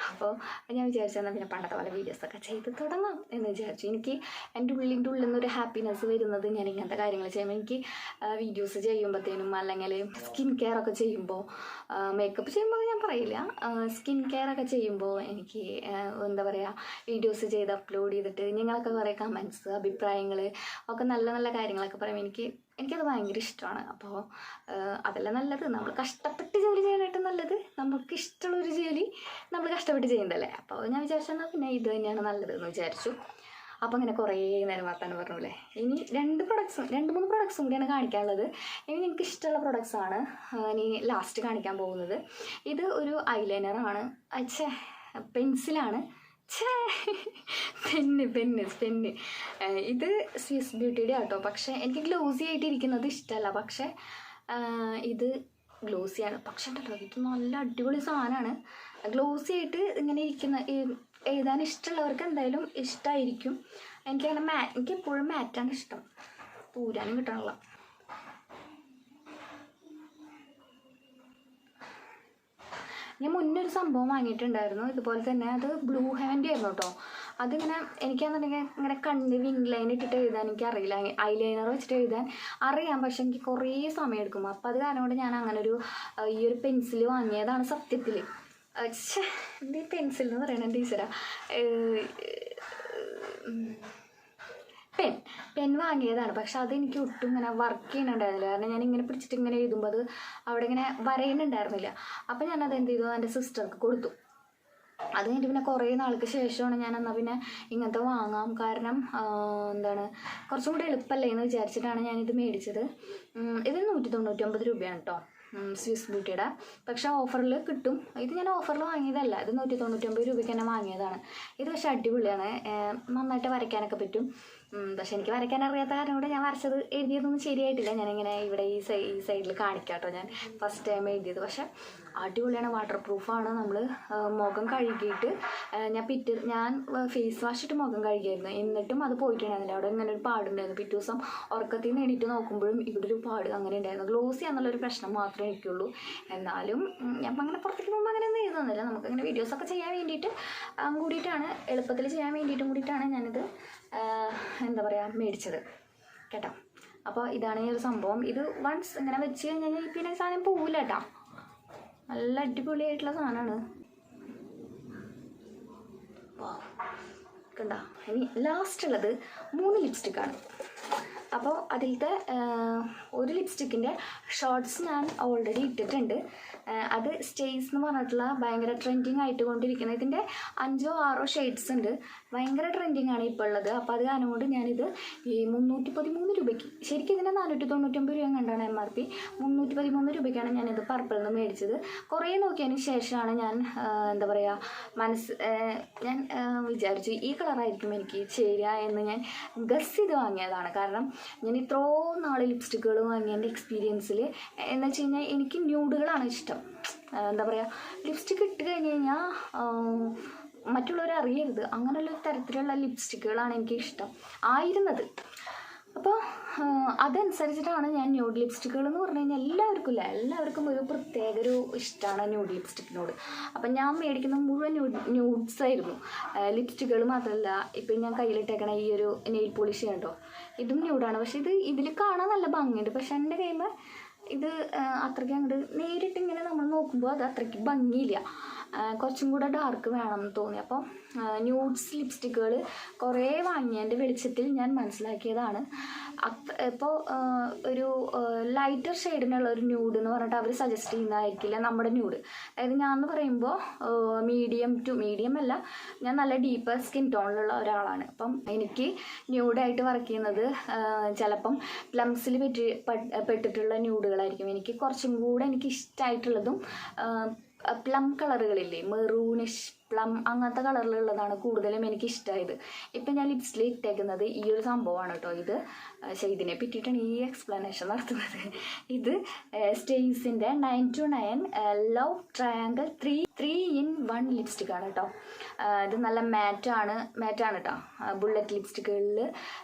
അപ്പോൾ ഞാൻ വിചാരിച്ചെന്നാൽ പിന്നെ പണ്ടത്തെ പോലെ വീഡിയോസൊക്കെ ചെയ്ത് തുടങ്ങാം എന്ന് വിചാരിച്ചു. എനിക്ക് എൻ്റെ ഉള്ളിൽ നിന്നൊരു ഹാപ്പിനെസ് വരുന്നത് ഞാൻ ഇങ്ങനത്തെ കാര്യങ്ങൾ ചെയ്യുമ്പോൾ. എനിക്ക് വീഡിയോസ് ചെയ്യുമ്പോഴത്തേനും, അല്ലെങ്കിൽ സ്കിൻ കെയർ ഒക്കെ ചെയ്യുമ്പോൾ, മേക്കപ്പ് ചെയ്യുമ്പോൾ ഞാൻ പറയില്ല, സ്കിൻ കെയർ ഒക്കെ ചെയ്യുമ്പോൾ എനിക്ക് എന്താ പറയുക, വീഡിയോസ് ചെയ്ത് അപ്ലോഡ് ചെയ്തിട്ട് നിങ്ങളൊക്കെ കുറേ കമൻസ്, അഭിപ്രായങ്ങൾ ഒക്കെ നല്ല നല്ല കാര്യങ്ങളൊക്കെ പറയുമ്പോൾ എനിക്കത് ഭയങ്കര ഇഷ്ടമാണ്. അപ്പോൾ അതല്ല നല്ലത്, നമ്മൾ കഷ്ടപ്പെട്ട് ജോലി ചെയ്യാനായിട്ട് നല്ലത് നമുക്ക് ഇഷ്ടമുള്ളൊരു ജോലി നമ്മൾ കഷ്ടപ്പെട്ട് ചെയ്യുന്നതല്ലേ. അപ്പോൾ ഞാൻ വിചാരിച്ചെന്നാൽ പിന്നെ ഇത് തന്നെയാണ് നല്ലതെന്ന് വിചാരിച്ചു. അപ്പോൾ അങ്ങനെ കുറേ നേരം വർത്താനം പറഞ്ഞൂല്ലേ. ഇനി 2-3 പ്രൊഡക്ട്സും കൂടിയാണ് കാണിക്കാനുള്ളത്. ഇനി എനിക്ക് ഇഷ്ടമുള്ള പ്രൊഡക്ട്സാണ് ഇനി ലാസ്റ്റ് കാണിക്കാൻ പോകുന്നത്. ഇത് ഒരു ഐലൈനറാണ്, പെൻസിലാണ്, പെന്ന്. ഇത് സ്വിസ് ബ്യൂട്ടിയുടെ ആട്ടോ. പക്ഷേ എനിക്ക് ഗ്ലോസി ആയിട്ട് ഇരിക്കുന്നത് ഇഷ്ടമല്ല. പക്ഷേ ഇത് ഗ്ലോസിയാണ്. പക്ഷേ ഉണ്ടല്ലോ, ഇത് നല്ല അടിപൊളി സാധനമാണ്. ഗ്ലോസി ആയിട്ട് ഇങ്ങനെ ഇരിക്കുന്ന എഴുതാൻ ഇഷ്ടമുള്ളവർക്ക് എന്തായാലും ഇഷ്ടമായിരിക്കും. എനിക്ക് എപ്പോഴും മാറ്റാണ് ഇഷ്ടം, തൂരാനും കിട്ടണമല്ല. ഞാൻ മുന്നേ ഒരു സംഭവം വാങ്ങിയിട്ടുണ്ടായിരുന്നു ഇതുപോലെ തന്നെ. അത് ബ്ലൂ ഹെവൻ്റെ ആയിരുന്നു കേട്ടോ. അതിങ്ങനെ എനിക്കാണെന്നുണ്ടെങ്കിൽ ഇങ്ങനെ കണ്ണ് വിങ് ലൈൻ ഇട്ടിട്ട് എഴുതാൻ എനിക്ക് അറിയില്ല. ഐലൈനർ വെച്ചിട്ട് എഴുതാൻ അറിയാം, പക്ഷെ എനിക്ക് കുറേ സമയം എടുക്കും. അപ്പോൾ അത് കാരണം കൊണ്ട് ഞാൻ അങ്ങനെ ഈ ഒരു പെൻസിൽ വാങ്ങിയതാണ് സത്യത്തിൽ. ഈ പെൻസിൽ എന്ന് പറയണ ടീച്ചറാ, പെൻ വാങ്ങിയതാണ്. പക്ഷെ അതെനിക്ക് ഒട്ടും ഇങ്ങനെ വർക്ക് ചെയ്യുന്നുണ്ടായിരുന്നില്ല. കാരണം ഞാൻ ഇങ്ങനെ പിടിച്ചിട്ട് ഇങ്ങനെ എഴുതുമ്പോൾ അത് അവിടെ ഇങ്ങനെ വരയുന്നുണ്ടായിരുന്നില്ല. അപ്പോൾ ഞാനത് എന്ത് ചെയ്തു, എൻ്റെ സിസ്റ്റർക്ക് കൊടുത്തു. അത് കഴിഞ്ഞിട്ട് പിന്നെ കുറേ നാൾക്ക് ശേഷമാണ് ഞാൻ എന്നാൽ പിന്നെ ഇങ്ങനത്തെ വാങ്ങാം, കാരണം എന്താണ് കുറച്ചും കൂടി എളുപ്പമല്ലേ എന്ന് വിചാരിച്ചിട്ടാണ് ഞാനിത് മേടിച്ചത്. ഇത് 199 രൂപയാണ് കേട്ടോ, സ്വിസ് ബ്യൂട്ടിയുടെ. പക്ഷേ ഓഫറിൽ കിട്ടും. ഇത് ഞാൻ ഓഫറിൽ വാങ്ങിയതല്ല, ഇത് 199 രൂപയ്ക്ക് തന്നെ വാങ്ങിയതാണ്. ഇത് പക്ഷേ അടിപൊളിയാണ്, നന്നായിട്ട് വരയ്ക്കാനൊക്കെ പറ്റും. പക്ഷെ എനിക്ക് വരയ്ക്കാൻ അറിയാത്ത കാരണം കൊണ്ട് ഞാൻ വരച്ചത് എഴുതിയതൊന്നും ശരിയായിട്ടില്ല. ഞാനിങ്ങനെ ഇവിടെ ഈ സൈഡിൽ കാണിക്കാം കേട്ടോ, ഞാൻ ഫസ്റ്റ് ടൈം എഴുതിയത്. പക്ഷെ അടിപൊളിയാണ്, വാട്ടർ പ്രൂഫാണ്. നമ്മൾ മുഖം കഴുകിയിട്ട് ഞാൻ ഫേസ് വാഷ് ഇട്ട് മുഖം കഴുകിയായിരുന്നു, എന്നിട്ടും അത് പോയിട്ടുണ്ടായിരുന്നില്ല. അവിടെ ഇങ്ങനെ ഒരു പാടുണ്ടായിരുന്നു. പിറ്റേ ദിവസം ഉറക്കത്തിൽ നിന്ന് എണീറ്റ് നോക്കുമ്പോഴും ഇവിടെ ഒരു പാട് അങ്ങനെ ഉണ്ടായിരുന്നു. ഗ്ലോസി എന്നുള്ളൊരു പ്രശ്നം മാത്രമേ എനിക്കുള്ളൂ. എന്നാലും ഞാൻ അങ്ങനെ പുറത്തേക്ക് പോകുമ്പോൾ അങ്ങനെ ഒന്നും എഴുതുന്നില്ല. നമുക്കങ്ങനെ വീഡിയോസൊക്കെ ചെയ്യാൻ വേണ്ടിയിട്ട് കൂടിയിട്ടാണ്, എളുപ്പത്തിൽ ചെയ്യാൻ വേണ്ടിയിട്ടും കൂടിയിട്ടാണ് ഞാനിത് എന്താ പറയുക മേടിച്ചത് കേട്ടോ. അപ്പോൾ ഇതാണ് ഈ ഒരു സംഭവം. ഇത് വൺസ് ഇങ്ങനെ വെച്ച് കഴിഞ്ഞാൽ പിന്നെ സാധനം പോവില്ല കേട്ടോ. നല്ല അടിപൊളിയായിട്ടുള്ള സാധനമാണ്. കണ്ടോ. ഇനി ലാസ്റ്റ് ഉള്ളത് 3 ലിപ്സ്റ്റിക്കാണ്. അപ്പോൾ അതിലത്തെ ഒരു ലിപ്സ്റ്റിക്കിൻ്റെ ഷോർട്ട്സ് ഞാൻ ഓൾറെഡി ഇട്ടിട്ടുണ്ട്. അത് സ്റ്റേയ്സ് എന്ന് പറഞ്ഞിട്ടുള്ള ഭയങ്കര ട്രെൻഡിങ് ആയിട്ട് കൊണ്ടിരിക്കുന്നത്. ഇതിൻ്റെ 5-6 ഷെയ്ഡ്സ് ഉണ്ട്, ഭയങ്കര ട്രെൻഡിങ് ആണ് ഇപ്പോൾ ഉള്ളത്. അപ്പോൾ അത് കാരണം കൊണ്ട് ഞാനിത് ഈ 313 രൂപയ്ക്ക്, ശരിക്കും ഇതിൻ്റെ 499 രൂപ കണ്ടാണ് MRP. 313 രൂപയ്ക്കാണ് ഞാനിത് പർപ്പിളിൽ നിന്ന് മേടിച്ചത്. കുറേ നോക്കിയതിന് ശേഷമാണ് ഞാൻ എന്താ പറയുക ഞാൻ വിചാരിച്ചു ഈ കളറായിരിക്കും എനിക്ക് ചേരുക എന്ന് ഞാൻ ഗസ് ചെയ്ത് വാങ്ങിയതാണ്. കാരണം ഞാൻ ഇത്രയും നാൾ ലിപ്സ്റ്റിക്കുകൾ വാങ്ങിയതിൻ്റെ എക്സ്പീരിയൻസിൽ എന്ന് വെച്ച് കഴിഞ്ഞാൽ എനിക്ക് ന്യൂഡുകളാണ് ഇഷ്ടം. എന്താ പറയുക, ലിപ്സ്റ്റിക്ക് ഇട്ട് കഴിഞ്ഞ് കഴിഞ്ഞാൽ മറ്റുള്ളവർ അറിയരുത്, അങ്ങനെയുള്ള തരത്തിലുള്ള ലിപ്സ്റ്റിക്കുകളാണ് എനിക്ക് ഇഷ്ടം ആയിരുന്നത്. അപ്പോൾ അതനുസരിച്ചിട്ടാണ് ഞാൻ ന്യൂഡ് ലിപ്സ്റ്റിക്കുകൾ എന്ന് പറഞ്ഞു കഴിഞ്ഞാൽ എല്ലാവർക്കും ഒരു പ്രത്യേക ഒരു ഇഷ്ടമാണ് ന്യൂഡ് ലിപ്സ്റ്റിക്കിനോട്. അപ്പം ഞാൻ മേടിക്കുന്ന മുഴുവൻ ന്യൂഡ്സ് ആയിരുന്നു. ലിപ്സ്റ്റിക്കുകൾ മാത്രമല്ല, ഇപ്പം ഞാൻ കയ്യിലിട്ടേക്കണ ഈ ഒരു നെയിൽ പോളിഷ് കണ്ടോ, ഇതും ന്യൂഡാണ്. പക്ഷേ ഇതിൽ കാണാൻ നല്ല ഭംഗിയുണ്ട്. പക്ഷെ എൻ്റെ കയ്യിൽ ഇത് അത്രയ്ക്ക് അങ്ങോട്ട് നേരിട്ട് ഇങ്ങനെ നമ്മൾ നോക്കുമ്പോൾ അത് അത്രയ്ക്ക് ഭംഗിയില്ല. കുറച്ചും കൂടെ ഡാർക്ക് വേണമെന്ന് തോന്നി. അപ്പോൾ ന്യൂഡ്സ് ലിപ്സ്റ്റിക്കുകൾ കുറേ വാങ്ങിയതിൻ്റെ വെളിച്ചത്തിൽ ഞാൻ മനസ്സിലാക്കിയതാണ്, ഇപ്പോൾ ഒരു ലൈറ്റർ ഷെയ്ഡിനുള്ള ഒരു ന്യൂഡ് എന്ന് പറഞ്ഞിട്ട് അവർ സജസ്റ്റ് ചെയ്യുന്നതായിരിക്കില്ല നമ്മുടെ ന്യൂഡ്. അതായത് ഞാൻ എന്ന് പറയുമ്പോൾ മീഡിയം അല്ല, ഞാൻ നല്ല ഡീപ്പർ സ്കിൻ ടോണിലുള്ള ഒരാളാണ്. അപ്പം എനിക്ക് ന്യൂഡായിട്ട് വർക്ക് ചെയ്യുന്നത് ചിലപ്പം പ്ലംസിൽ പെട്ടിട്ടുള്ള ന്യൂഡുകളായിരിക്കും എനിക്ക് കുറച്ചും കൂടെ എനിക്ക് ഇഷ്ടമായിട്ടുള്ളതും. പ്ലം കളറുകളില്ലേ, മെറൂണിഷ് പ്ലം അങ്ങനത്തെ കളറിലുള്ളതാണ് കൂടുതലും എനിക്ക് ഇഷ്ടമായത്. ഇപ്പം ഞാൻ ലിപ്സ്റ്റിൽ ഇട്ടേക്കുന്നത് ഈ ഒരു സംഭവമാണ് കേട്ടോ. ഇത് ഇതിനെ പറ്റിയിട്ടാണ് ഈ എക്സ്പ്ലനേഷൻ നടത്തുന്നത്. ഇത് സ്റ്റേയ്സിൻ്റെ 929 ലവ് ട്രയാങ്കിൾ 3-in-1 ലിപ്സ്റ്റിക്കാണ് കേട്ടോ. ഇത് നല്ല മാറ്റാണ് കേട്ടോ. ബുള്ളറ്റ് ലിപ്സ്റ്റിക്കുകളിൽ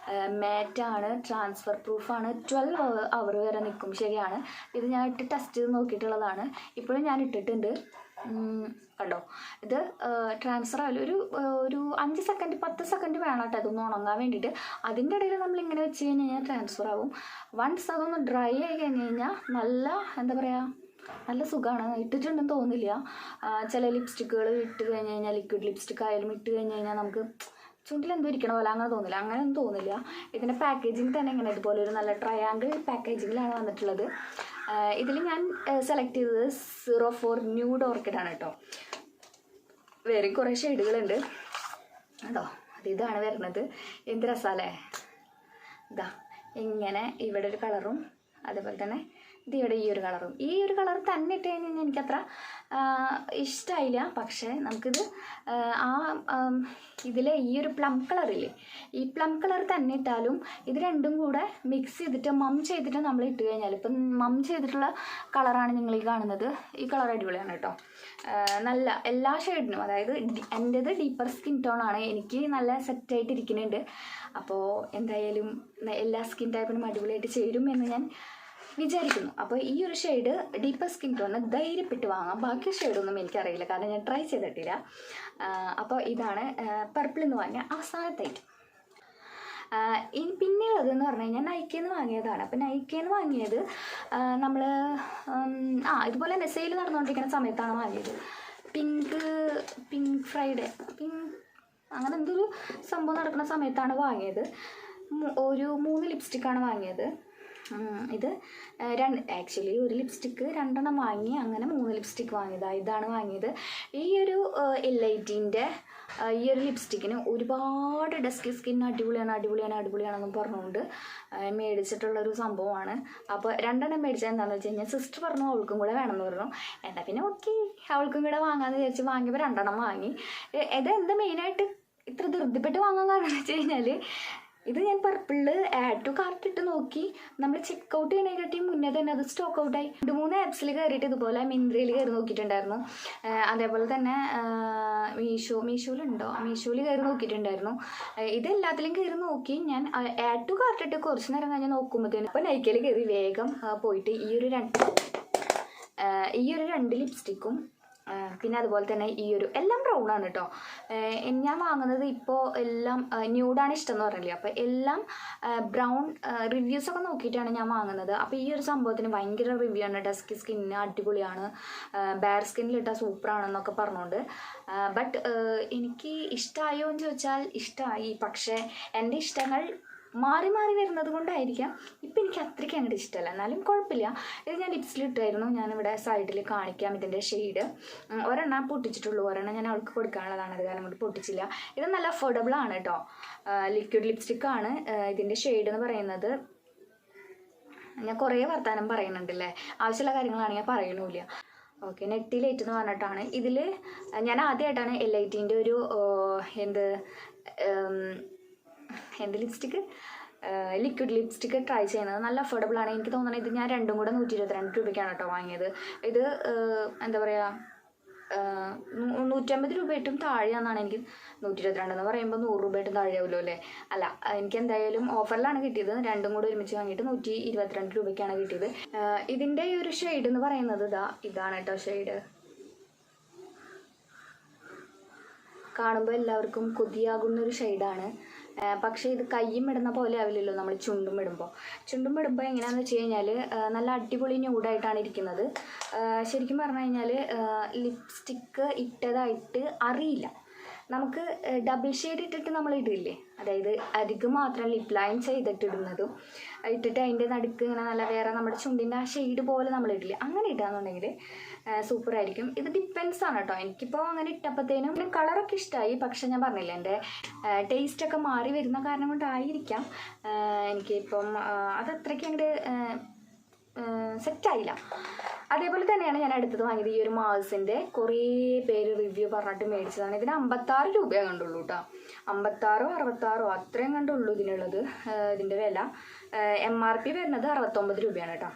മാറ്റാണ്, ട്രാൻസ്ഫർ പ്രൂഫാണ്, 12 അവർ വരെ നിൽക്കും. ശരിയാണ്, ഇത് ഞാൻ ഇട്ട് ടെസ്റ്റ് ചെയ്ത് നോക്കിയിട്ടുള്ളതാണ്. ഇപ്പോഴും ഞാൻ ഇട്ടിട്ടുണ്ട് കണ്ടോ. ഇത് ട്രാൻസ്ഫർ ആയാലും ഒരു 5 സെക്കൻഡ് 10 സെക്കൻഡ് വേണം കേട്ടോ ഇതൊന്ന് ഉണങ്ങാൻ വേണ്ടിയിട്ട്. അതിൻ്റെ ഇടയിൽ നമ്മളിങ്ങനെ വെച്ച് കഴിഞ്ഞാൽ ട്രാൻസ്ഫർ ആവും. വൺസ് അതൊന്ന് ഡ്രൈ ആയി കഴിഞ്ഞ് കഴിഞ്ഞാൽ നല്ല എന്താ പറയുക, നല്ല സുഖമാണ്. ഇട്ടിട്ടുണ്ടെന്ന് തോന്നില്ല. ചില ലിപ്സ്റ്റിക്കുകൾ ഇട്ട് കഴിഞ്ഞ് കഴിഞ്ഞാൽ, ലിക്വിഡ് ലിപ്സ്റ്റിക് ആയാലും ഇട്ട് കഴിഞ്ഞ് കഴിഞ്ഞാൽ നമുക്ക് ചുണ്ടിൽ എന്തോ ഇരിക്കണ പോലെ അങ്ങനെ തോന്നില്ല. അങ്ങനെയൊന്നും തോന്നില്ല. ഇതിൻ്റെ പാക്കേജിങ് തന്നെ ഇങ്ങനെ ഇതുപോലെ ഒരു നല്ല ട്രയാങ്കിൾ പാക്കേജിങ്ങിലാണ് വന്നിട്ടുള്ളത്. ഇതിൽ ഞാൻ സെലക്ട് ചെയ്തത് 04 ന്യൂഡ് ഓർക്കിഡാണ് കേട്ടോ. വേറെ കുറേ ഷെയ്ഡുകളുണ്ട് കേട്ടോ. ഇതാണ് വരുന്നത്. എന്ത് രസാലേ. ഇതാ ഇങ്ങനെ ഇവിടെ ഒരു കളറും അതേപോലെ തന്നെ ഇത് ഇവിടെ ഈ ഒരു കളറും. ഈ ഒരു കളർ തന്നെ ഇട്ട് കഴിഞ്ഞാൽ എനിക്കത്ര ഇഷ്ടമായില്ല. പക്ഷേ നമുക്കിത് ഇതിലെ ഈ ഒരു പ്ലം കളറില്ലേ, ഈ പ്ലം കളർ തന്നെ ഇട്ടാലും ഇത് രണ്ടും കൂടെ മിക്സ് ചെയ്തിട്ട് മം ചെയ്തിട്ട് നമ്മൾ ഇട്ട് കഴിഞ്ഞാൽ, ഇപ്പം മം ചെയ്തിട്ടുള്ള കളറാണ് നിങ്ങൾ ഈ കാണുന്നത്. ഈ കളർ അടിപൊളിയാണ് കേട്ടോ. നല്ല എല്ലാ ഷെയ്ഡിനും, അതായത് എൻ്റേത് ഡീപ്പർ സ്കിൻ ടോണാണ്, എനിക്ക് നല്ല സെറ്റായിട്ട് ഇരിക്കുന്നുണ്ട്. അപ്പോൾ എന്തായാലും എല്ലാ സ്കിൻ ടൈപ്പിനും അടിപൊളിയായിട്ട് ചേരും എന്ന് ഞാൻ വിചാരിക്കുന്നു. അപ്പോൾ ഈ ഒരു ഷെയ്ഡ് ഡീപ്പർ സ്കിൻ ടോണിന് ധൈര്യപ്പെട്ട് വാങ്ങാം. ബാക്കി ഷെയ്ഡൊന്നും എനിക്കറിയില്ല, കാരണം ഞാൻ ട്രൈ ചെയ്തിട്ടില്ല. അപ്പോൾ ഇതാണ് പർപ്പിളിൽ നിന്ന് വാങ്ങിയ അവസാനത്തെ ഐറ്റം. ഇനി പിന്നെയുള്ളതെന്ന് പറഞ്ഞു കഴിഞ്ഞാൽ നൈക്കയിൽ നിന്ന് വാങ്ങിയതാണ്. അപ്പോൾ നൈക്കയിൽ നിന്ന് വാങ്ങിയത് നമ്മൾ ഇതുപോലെ തന്നെ സെയിൽ നടന്നുകൊണ്ടിരിക്കുന്ന സമയത്താണ് വാങ്ങിയത്. പിങ്ക് ഫ്രൈഡേ അങ്ങനെ എന്തൊരു സംഭവം നടക്കുന്ന സമയത്താണ് വാങ്ങിയത്. ഒരു 3 ലിപ്സ്റ്റിക്കാണ് വാങ്ങിയത്. ഇത് ആക്ച്വലി ഒരു ലിപ്സ്റ്റിക്ക് 2 വാങ്ങി, അങ്ങനെ 3 ലിപ്സ്റ്റിക്ക് വാങ്ങിയതാണ്. ഇതാണ് വാങ്ങിയത്. ഈ ഒരു L18ൻ്റെ ഈ ഒരു ലിപ്സ്റ്റിക്കിന് ഒരുപാട് ഡസ്കി സ്കിൻ അടിപൊളിയാണെന്ന് പറഞ്ഞുകൊണ്ട് മേടിച്ചിട്ടുള്ളൊരു സംഭവമാണ്. അപ്പോൾ 2 മേടിച്ചത് എന്താണെന്ന് വെച്ച് കഴിഞ്ഞാൽ, സിസ്റ്റർ പറഞ്ഞു അവൾക്കും കൂടെ വേണമെന്ന് പറഞ്ഞു. എന്നാൽ പിന്നെ ഓക്കെ അവൾക്കും കൂടെ വാങ്ങാമെന്ന് വിചാരിച്ച് വാങ്ങിയപ്പോൾ 2 വാങ്ങി. ഇതെന്താ മെയിനായിട്ട് ഇത്ര ധൃതിപ്പെട്ട് വാങ്ങാൻ കാരണം എന്ന് വെച്ച് കഴിഞ്ഞാൽ, ഇത് ഞാൻ പർപ്പിളിൽ ആഡ് ടു കാർട്ട് ഇട്ട് നോക്കി. നമ്മൾ ചെക്കൗട്ട് ചെയ്യണേക്കാട്ടി മുന്നേ തന്നെ അത് സ്റ്റോക്ക് ഔട്ടായി. 2-3 ആപ്സിൽ കയറിയിട്ട് ഇതുപോലെ മിന്ത്രയിൽ കയറി നോക്കിയിട്ടുണ്ടായിരുന്നു. അതേപോലെ തന്നെ മീഷോയിൽ കയറി നോക്കിയിട്ടുണ്ടായിരുന്നു. ഇതെല്ലാത്തിലും കയറി നോക്കി. ഞാൻ ആഡ് ടു കാർട്ട് ഇട്ട് കുറച്ച് നേരം കഴിഞ്ഞ് നോക്കുമ്പോഴത്തേനും ഇപ്പോൾ നൈക്കയിൽ കയറി വേഗം പോയിട്ട് ഈ ഒരു 2 ലിപ്സ്റ്റിക്കും പിന്നെ അതുപോലെ തന്നെ ഈ ഒരു എല്ലാം ബ്രൗൺ ആണ് കേട്ടോ. ഞാൻ വാങ്ങുന്നത് ഇപ്പോൾ എല്ലാം ന്യൂഡാണ് ഇഷ്ടം എന്ന് പറഞ്ഞില്ലേ. അപ്പോൾ എല്ലാം ബ്രൗൺ റിവ്യൂസൊക്കെ നോക്കിയിട്ടാണ് ഞാൻ വാങ്ങുന്നത്. അപ്പോൾ ഈ ഒരു സംഭവത്തിന് ഭയങ്കര റിവ്യൂ ആണ്. ഡസ്കി സ്കിന്നിന് അടിപൊളിയാണ്, ബാർ സ്കിന്നിലിട്ടാൽ സൂപ്പറാണെന്നൊക്കെ പറഞ്ഞുകൊണ്ട്. ബട്ട് എനിക്ക് ഇഷ്ടമായോ എന്ന് ചോദിച്ചാൽ ഇഷ്ടമായി. പക്ഷേ എൻ്റെ ഇഷ്ടങ്ങൾ മാറി വരുന്നത് കൊണ്ടായിരിക്കാം ഇപ്പം എനിക്ക് അത്രയ്ക്ക് അങ്ങോട്ട് ഇഷ്ടമല്ല. എന്നാലും കുഴപ്പമില്ല. ഇത് ഞാൻ ലിപ്സിലിട്ടായിരുന്നു. ഞാനിവിടെ സൈഡിൽ കാണിക്കാം ഇതിൻ്റെ ഷെയ്ഡ്. ഒരെണ്ണം പൊട്ടിച്ചിട്ടുള്ളൂ, ഒരെണ്ണം ഞാൻ അവൾക്ക് കൊടുക്കാനുള്ളതാണ്, അത് കാരണം കൊണ്ട് പൊട്ടിച്ചില്ല. ഇത് നല്ല അഫോർഡബിൾ ആണ് കേട്ടോ. ലിക്വിഡ് ലിപ്സ്റ്റിക്കാണ്. ഇതിൻ്റെ ഷെയ്ഡ് എന്ന് പറയുന്നത്, ഞാൻ കുറേ വർത്താനം പറയുന്നുണ്ടല്ലേ, ആവശ്യമുള്ള കാര്യങ്ങളാണെങ്കിൽ പറയണില്ല. ഓക്കെ, നെറ്റിലൈറ്റ് എന്ന് പറഞ്ഞിട്ടാണ്. ഇതിൽ ഞാൻ ആദ്യമായിട്ടാണ് L18ൻ്റെ ഒരു എന്ത് ലിപ്സ്റ്റിക്ക്, ലിക്വിഡ് ലിപ്സ്റ്റിക്ക് ട്രൈ ചെയ്യുന്നത്. നല്ല അഫോർഡബിൾ ആണ്. എനിക്ക് തോന്നുന്നത് ഇത് ഞാൻ 2 കൂടെ 122 രൂപയ്ക്കാണ് കേട്ടോ വാങ്ങിയത്. ഇത് എന്താ പറയുക, 150 രൂപയായിട്ടും താഴെയാണെന്നാണ് എനിക്ക്. 122 എന്ന് പറയുമ്പോൾ 100 രൂപയായിട്ടും താഴെയാവുമല്ലോ അല്ലേ? അല്ല, എനിക്ക് എന്തായാലും ഓഫറിലാണ് കിട്ടിയത്. രണ്ടും കൂടെ ഒരുമിച്ച് വാങ്ങിയിട്ട് 122 രൂപയ്ക്കാണ് കിട്ടിയത്. ഇതിൻ്റെ ഈ ഒരു ഷെയ്ഡ് എന്ന് പറയുന്നത് ഇതാണ് കേട്ടോ. ഷെയ്ഡ് കാണുമ്പോൾ എല്ലാവർക്കും കൊതിയാകുന്നൊരു ഷെയ്ഡാണ്. പക്ഷേ ഇത് കയ്യും ഇടുന്ന പോലെ ആവില്ലല്ലോ നമ്മൾ ചുണ്ടും ഇടുമ്പോൾ. എങ്ങനെയാണെന്ന് വെച്ച് കഴിഞ്ഞാൽ നല്ല അടിപൊളി ന്യൂഡായിട്ടാണ് ഇരിക്കുന്നത്. ശരിക്കും പറഞ്ഞു കഴിഞ്ഞാൽ ലിപ്സ്റ്റിക്ക് ഇട്ടതായിട്ട് അറിയില്ല. നമുക്ക് ഡബിൾ ഷെയ്ഡ് ഇട്ടിട്ട് നമ്മൾ ഇടില്ലേ, അതായത് അരികു മാത്രം ലിപ് ലൈൻ ചെയ്തിട്ടിടുന്നതും ഇട്ടിട്ട് അതിൻ്റെ നടുക്ക് ഇങ്ങനെ നല്ല വേറെ നമ്മുടെ ചുണ്ടിൻ്റെ ആ ഷെയ്ഡ് പോലെ നമ്മൾ ഇടില്ലേ, അങ്ങനെ ഇടുകയെന്നുണ്ടെങ്കിൽ സൂപ്പറായിരിക്കും. ഇത് ഡിപ്പെൻസ് ആണ് കേട്ടോ. എനിക്കിപ്പോൾ അങ്ങനെ ഇട്ടപ്പോഴത്തേനും കളറൊക്കെ ഇഷ്ടമായി. പക്ഷെ ഞാൻ പറഞ്ഞില്ല, എൻ്റെ ടേസ്റ്റൊക്കെ മാറി വരുന്ന കാരണം കൊണ്ടായിരിക്കാം എനിക്കിപ്പം അതത്രയ്ക്ക് അങ്ങോട്ട് സെറ്റായില്ല. അതേപോലെ തന്നെയാണ് ഞാൻ അടുത്തത് വാങ്ങിയത്. ഈ ഒരു മാൾസിൻ്റെ കുറേ പേര് റിവ്യൂ പറഞ്ഞിട്ട് മേടിച്ചതാണ്. ഇതിന് 56 രൂപയാണ് കണ്ടുള്ളൂ കേട്ടോ. 56 66 അത്രയും കണ്ടുള്ളൂ ഇതിനുള്ളത്. ഇതിൻ്റെ വില MRP വരുന്നത് 69 രൂപയാണ് കേട്ടോ.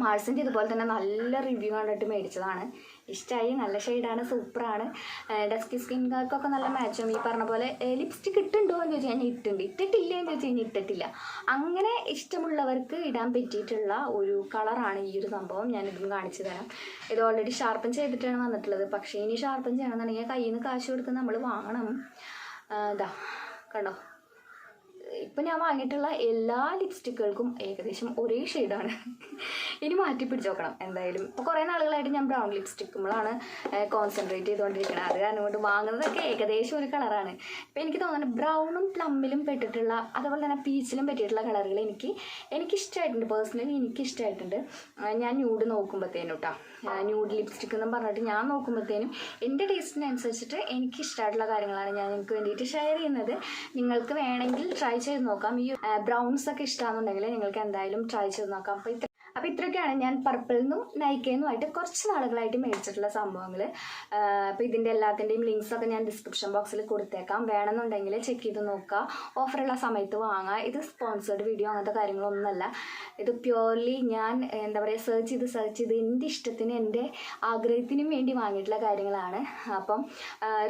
മാൾസിൻ്റെ ഇതുപോലെ തന്നെ നല്ല റിവ്യൂ കണ്ടിട്ട് മേടിച്ചതാണ്. ഇഷ്ടമായി, നല്ല ഷെയ്ഡാണ്, സൂപ്പറാണ്. ഡസ്കി സ്കിൻകാർക്കൊക്കെ നല്ല മാച്ചും. ഈ പറഞ്ഞ പോലെ ലിപ്സ്റ്റിക് ഇട്ടുണ്ടോ എന്ന് ചോദിച്ചു കഴിഞ്ഞാൽ ഇട്ടുണ്ട്, ഇട്ടിട്ടില്ല എന്ന് ചോദിച്ചു കഴിഞ്ഞാൽ ഇട്ടിട്ടില്ല. അങ്ങനെ ഇഷ്ടമുള്ളവർക്ക് ഇടാൻ പറ്റിയിട്ടുള്ള ഒരു കളറാണ് ഈ ഒരു സംഭവം. ഞാനിതും കാണിച്ചു തരാം. ഇത് ഓൾറെഡി ഷാർപ്പൻ ചെയ്തിട്ടാണ് വന്നിട്ടുള്ളത്. പക്ഷേ ഇനി ഷാർപ്പൻ ചെയ്യണമെന്നുണ്ടെങ്കിൽ കയ്യിൽ നിന്ന് കാശ് കൊടുത്ത് നമ്മൾ വാങ്ങണം. കണ്ടോ, ഇപ്പം ഞാൻ വാങ്ങിയിട്ടുള്ള എല്ലാ ലിപ്സ്റ്റിക്കുകൾക്കും ഏകദേശം ഒരേ ഷെയ്ഡാണ്. ഇനി മാറ്റി പിടിച്ച് നോക്കണം എന്തായാലും. ഇപ്പോൾ കുറേ നാളുകളായിട്ട് ഞാൻ ബ്രൗൺ ലിപ്സ്റ്റിക്കുമ്പോഴാണ് കോൺസെൻട്രേറ്റ് ചെയ്തുകൊണ്ടിരിക്കുന്നത്. അത് കാരണം കൊണ്ട് വാങ്ങുന്നതൊക്കെ ഏകദേശം ഒരു കളറാണ്. ഇപ്പോൾ എനിക്ക് തോന്നുന്നത് ബ്രൗണും പ്ലമ്മിലും പെട്ടിട്ടുള്ള, അതുപോലെ തന്നെ പീച്ചിലും പറ്റിയിട്ടുള്ള കളറുകൾ എനിക്കിഷ്ടമായിട്ടുണ്ട്. പേഴ്സണലി എനിക്കിഷ്ടമായിട്ടുണ്ട്. ഞാൻ ന്യൂഡ് നോക്കുമ്പോഴത്തേനും കേട്ടോ, ന്യൂഡ് ലിപ്സ്റ്റിക് എന്നും പറഞ്ഞിട്ട് ഞാൻ നോക്കുമ്പോഴത്തേനും എൻ്റെ ടേസ്റ്റിനനുസരിച്ചിട്ട് എനിക്കിഷ്ടമായിട്ടുള്ള കാര്യങ്ങളാണ് ഞാൻ നിങ്ങൾക്ക് വേണ്ടിയിട്ട് ഷെയർ ചെയ്യുന്നത്. നിങ്ങൾക്ക് വേണമെങ്കിൽ ട്രൈ ചെയ്ത് നോക്കാം. ഈ ബ്രൗൺസ് ഒക്കെ ഇഷ്ടമാണെന്നുണ്ടെങ്കിൽ നിങ്ങൾക്ക് എന്തായാലും ട്രൈ ചെയ്ത് നോക്കാം. അപ്പോൾ ഇത്രയൊക്കെയാണ് ഞാൻ പർപ്പിളിൽ നിന്നും നൈക്കയിൽ നിന്നുമായിട്ട് കുറച്ച് നാളുകളായിട്ട് മേടിച്ചിട്ടുള്ള സംഭവങ്ങൾ. അപ്പോൾ ഇതിൻ്റെ എല്ലാത്തിൻ്റെയും ലിങ്ക്സൊക്കെ ഞാൻ ഡിസ്ക്രിപ്ഷൻ ബോക്സിൽ കൊടുത്തേക്കാം. വേണമെന്നുണ്ടെങ്കിൽ ചെക്ക് ചെയ്ത് നോക്കുക. ഓഫറുള്ള സമയത്ത് വാങ്ങുക. ഇത് സ്പോൺസേർഡ് വീഡിയോ അങ്ങനത്തെ കാര്യങ്ങളൊന്നുമല്ല. ഇത് പ്യുവർലി ഞാൻ എന്താ പറയുക സെർച്ച് ചെയ്ത് എൻ്റെ ഇഷ്ടത്തിന് എൻ്റെ ആഗ്രഹത്തിനും വേണ്ടി വാങ്ങിയിട്ടുള്ള കാര്യങ്ങളാണ്. അപ്പം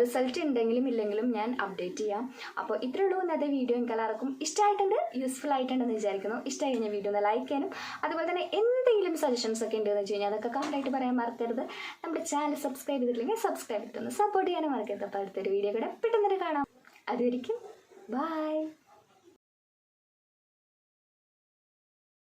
റിസൾട്ട് ഉണ്ടെങ്കിലും ഇല്ലെങ്കിലും ഞാൻ അപ്ഡേറ്റ് ചെയ്യാം. അപ്പോൾ ഇത്രയേ ഉള്ളൂ ഇന്നത്തെ വീഡിയോ. എനിക്ക് എല്ലാവർക്കും ഇഷ്ടമായിട്ടുണ്ട്, യൂസ്ഫുൾ ആയിട്ടുണ്ടെന്ന് വിചാരിക്കുന്നു. ഇഷ്ടമായി കഴിഞ്ഞ വീഡിയോ ഒന്ന് ലൈക്ക് ചെയ്യാനും അതുപോലെ തന്നെ എന്തെങ്കിലും സജഷൻസ് ഒക്കെ ഉണ്ടെന്ന് വെച്ച് കഴിഞ്ഞാൽ അതൊക്കെ കമൻറ്റായിട്ട് പറയാൻ മറക്കരുത്. നമ്മുടെ ചാനൽ സബ്സ്ക്രൈബ് ചെയ്തിട്ടില്ലെങ്കിൽ സബ്സ്ക്രൈബ് ചെയ്തൊന്ന് സപ്പോർട്ട് ചെയ്യാനും മറക്കരുത്. അപ്പോൾ അടുത്തൊരു വീഡിയോ കൂടെ പെട്ടെന്ന് കാണാം. അതുവരെയ്ക്കും ബൈ.